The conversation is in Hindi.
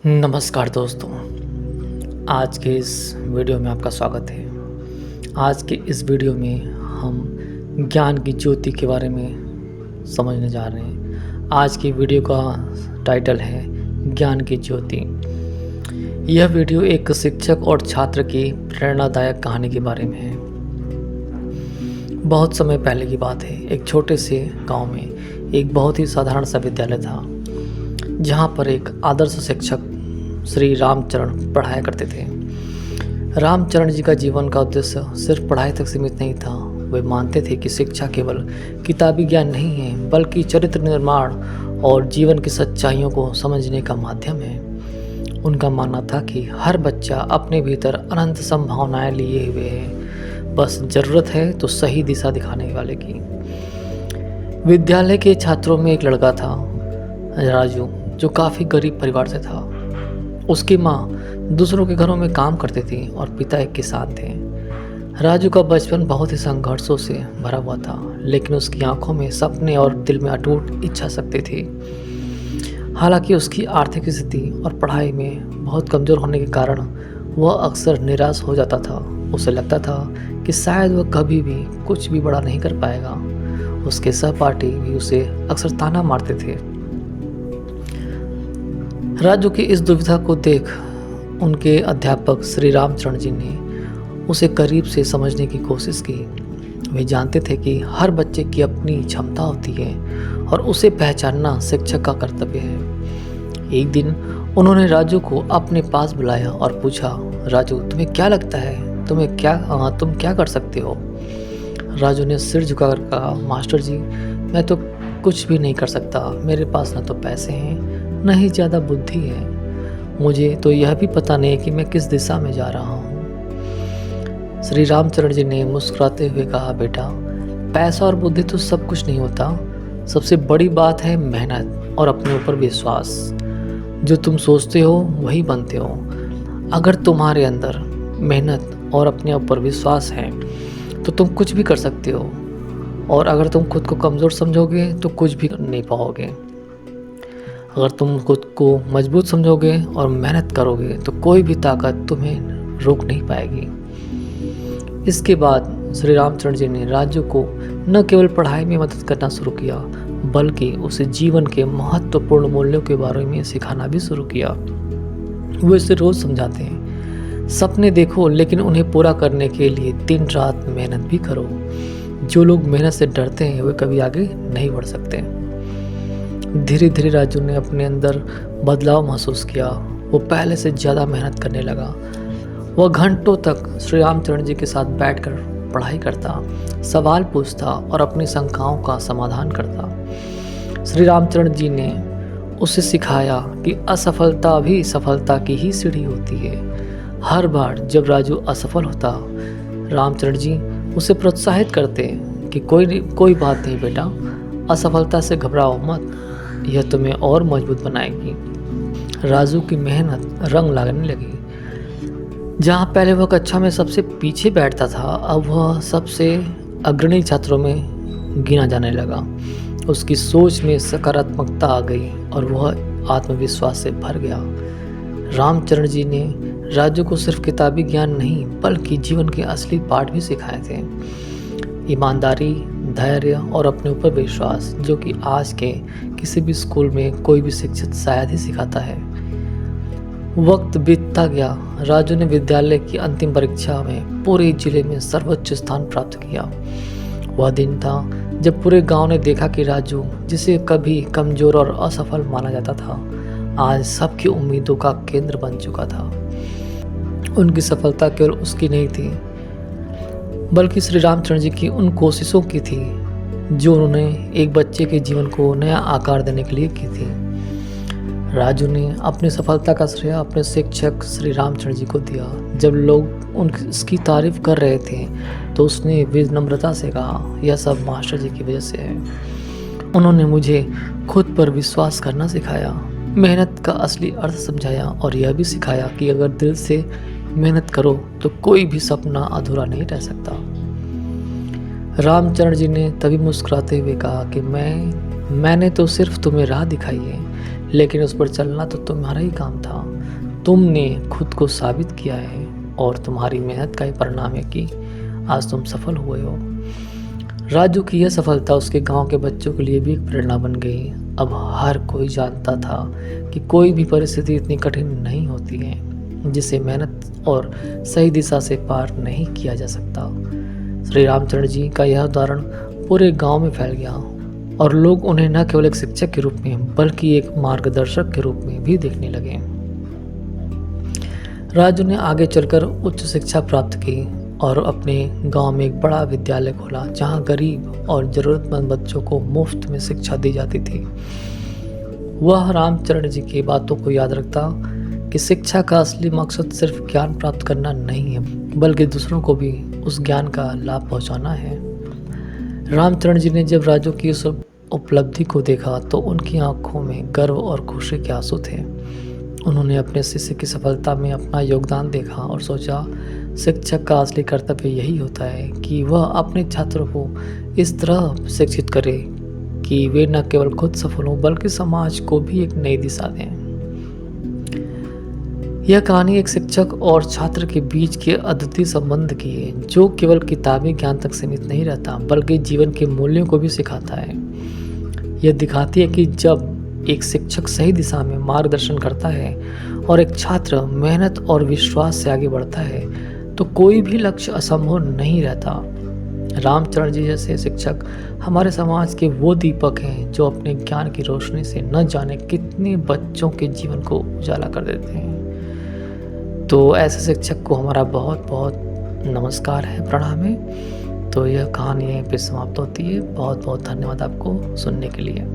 नमस्कार दोस्तों, आज के इस वीडियो में आपका स्वागत है। आज के इस वीडियो में हम ज्ञान की ज्योति के बारे में समझने जा रहे हैं। आज की वीडियो का टाइटल है ज्ञान की ज्योति। यह वीडियो एक शिक्षक और छात्र की प्रेरणादायक कहानी के बारे में है। बहुत समय पहले की बात है, एक छोटे से गांव में एक बहुत ही साधारण सा विद्यालय था, जहाँ पर एक आदर्श शिक्षक श्री रामचरण पढ़ाया करते थे। रामचरण जी का जीवन का उद्देश्य सिर्फ पढ़ाई तक सीमित नहीं था। वे मानते थे कि शिक्षा केवल किताबी ज्ञान नहीं है, बल्कि चरित्र निर्माण और जीवन की सच्चाइयों को समझने का माध्यम है। उनका मानना था कि हर बच्चा अपने भीतर अनंत संभावनाएं लिए हुए है, बस ज़रूरत है तो सही दिशा दिखाने वाले की। विद्यालय के छात्रों में एक लड़का था, राजू, जो काफ़ी गरीब परिवार से था। उसकी माँ दूसरों के घरों में काम करती थी और पिता एक किसान थे। राजू का बचपन बहुत ही संघर्षों से भरा हुआ था, लेकिन उसकी आंखों में सपने और दिल में अटूट इच्छा शक्ति थी। हालांकि उसकी आर्थिक स्थिति और पढ़ाई में बहुत कमज़ोर होने के कारण वह अक्सर निराश हो जाता था। उसे लगता था कि शायद वह कभी भी कुछ भी बड़ा नहीं कर पाएगा। उसके सहपाठी भी उसे अक्सर ताना मारते थे। राजू की इस दुविधा को देख उनके अध्यापक श्री रामचरण जी ने उसे करीब से समझने की कोशिश की। वे जानते थे कि हर बच्चे की अपनी क्षमता होती है और उसे पहचानना शिक्षक का कर्तव्य है। एक दिन उन्होंने राजू को अपने पास बुलाया और पूछा, राजू, तुम्हें क्या लगता है, तुम क्या कर सकते हो? राजू ने सिर झुकाकर कहा, मास्टर जी, मैं तो कुछ भी नहीं कर सकता। मेरे पास न तो पैसे हैं, न ही ज़्यादा बुद्धि है। मुझे तो यह भी पता नहीं कि मैं किस दिशा में जा रहा हूँ। श्री रामचरण जी ने मुस्कुराते हुए कहा, बेटा, पैसा और बुद्धि तो सब कुछ नहीं होता। सबसे बड़ी बात है मेहनत और अपने ऊपर विश्वास। जो तुम सोचते हो वही बनते हो। अगर तुम्हारे अंदर मेहनत और अपने ऊपर विश्वास है तो तुम कुछ भी कर सकते हो, और अगर तुम खुद को कमज़ोर समझोगे तो कुछ भी नहीं पाओगे। अगर तुम खुद को मजबूत समझोगे और मेहनत करोगे तो कोई भी ताकत तुम्हें रोक नहीं पाएगी। इसके बाद श्री रामचरण जी ने राजू को न केवल पढ़ाई में मदद करना शुरू किया, बल्कि उसे जीवन के महत्वपूर्ण मूल्यों के बारे में सिखाना भी शुरू किया। वो इसे रोज़ समझाते हैं, सपने देखो, लेकिन उन्हें पूरा करने के लिए दिन रात मेहनत भी करो। जो लोग मेहनत से डरते हैं वे कभी आगे नहीं बढ़ सकते। धीरे धीरे राजू ने अपने अंदर बदलाव महसूस किया। वो पहले से ज़्यादा मेहनत करने लगा। वह घंटों तक श्री रामचरण जी के साथ बैठकर पढ़ाई करता, सवाल पूछता और अपनी शंकाओं का समाधान करता। श्री रामचरण जी ने उसे सिखाया कि असफलता भी सफलता की ही सीढ़ी होती है। हर बार जब राजू असफल होता, रामचरण जी उसे प्रोत्साहित करते कि कोई बात नहीं बेटा, असफलता से घबराओ मत, यह तुम्हें और मजबूत बनाएगी। राजू की मेहनत रंग लाने लगी। जहाँ पहले वह कक्षा में सबसे पीछे बैठता था, अब वह सबसे अग्रणी छात्रों में गिना जाने लगा। उसकी सोच में सकारात्मकता आ गई और वह आत्मविश्वास से भर गया। रामचरण जी ने राजू को सिर्फ किताबी ज्ञान नहीं, बल्कि जीवन के असली पाठ भी सिखाए थे। ईमानदारी, धैर्य और अपने ऊपर विश्वास, जो कि आज के किसी भी स्कूल में कोई भी शिक्षक शायद ही सिखाता है। वक्त बीतता गया। राजू ने विद्यालय की अंतिम परीक्षा में पूरे जिले में सर्वोच्च स्थान प्राप्त किया। वह दिन था जब पूरे गांव ने देखा कि राजू, जिसे कभी कमजोर और असफल माना जाता था, आज सबकी उम्मीदों का केंद्र बन चुका था। उनकी सफलता केवल उसकी नहीं थी, बल्कि श्री रामचरण जी की उन कोशिशों की थी जो उन्होंने एक बच्चे के जीवन को नया आकार देने के लिए की थी। राजू ने अपनी सफलता का श्रेय अपने शिक्षक श्री रामचरण जी को दिया। जब लोग उसकी तारीफ कर रहे थे तो उसने विनम्रता से कहा, यह सब मास्टर जी की वजह से है। उन्होंने मुझे खुद पर विश्वास करना सिखाया, मेहनत का असली अर्थ समझाया और यह भी सिखाया कि अगर दिल से मेहनत करो तो कोई भी सपना अधूरा नहीं रह सकता। रामचरण जी ने तभी मुस्कुराते हुए कहा कि मैंने तो सिर्फ तुम्हें राह दिखाई है, लेकिन उस पर चलना तो तुम्हारा ही काम था। तुमने खुद को साबित किया है और तुम्हारी मेहनत का ही परिणाम है कि आज तुम सफल हुए हो। राजू की यह सफलता उसके गांव के बच्चों के लिए भी एक प्रेरणा बन गई। अब हर कोई जानता था कि कोई भी परिस्थिति इतनी कठिन नहीं होती है जिसे मेहनत और सही दिशा से पार नहीं किया जा सकता। श्री रामचंद्र जी का यह उदाहरण पूरे गांव में फैल गया और लोग उन्हें न केवल एक शिक्षक के रूप में बल्कि एक मार्गदर्शक के रूप में भी देखने लगे। राजू ने आगे चलकर उच्च शिक्षा प्राप्त की और अपने गांव में एक बड़ा विद्यालय खोला जहां गरीब और ज़रूरतमंद बच्चों को मुफ्त में शिक्षा दी जाती थी। वह रामचरण जी की बातों को याद रखता कि शिक्षा का असली मकसद सिर्फ ज्ञान प्राप्त करना नहीं है बल्कि दूसरों को भी उस ज्ञान का लाभ पहुंचाना है। रामचरण जी ने जब राजू की उस उपलब्धि को देखा तो उनकी आंखों में गर्व और खुशी के आंसू थे। उन्होंने अपने शिष्य की सफलता में अपना योगदान देखा और सोचा, शिक्षक का असली कर्तव्य यही होता है कि वह अपने छात्रों को इस तरह शिक्षित करे कि वे न केवल खुद सफल हों बल्कि समाज को भी एक नई दिशा दें। यह कहानी एक शिक्षक और छात्र के बीच के अद्वितीय संबंध की है जो केवल किताबी ज्ञान तक सीमित नहीं रहता बल्कि जीवन के मूल्यों को भी सिखाता है। यह दिखाती है कि जब एक शिक्षक सही दिशा में मार्गदर्शन करता है और एक छात्र मेहनत और विश्वास से आगे बढ़ता है तो कोई भी लक्ष्य असंभव नहीं रहता। रामचरण जी जैसे शिक्षक हमारे समाज के वो दीपक हैं जो अपने ज्ञान की रोशनी से न जाने कितने बच्चों के जीवन को उजाला कर देते हैं। तो ऐसे शिक्षक को हमारा बहुत बहुत नमस्कार है, प्रणाम है। तो यह कहानी यहीं पे समाप्त होती है। बहुत बहुत धन्यवाद आपको सुनने के लिए।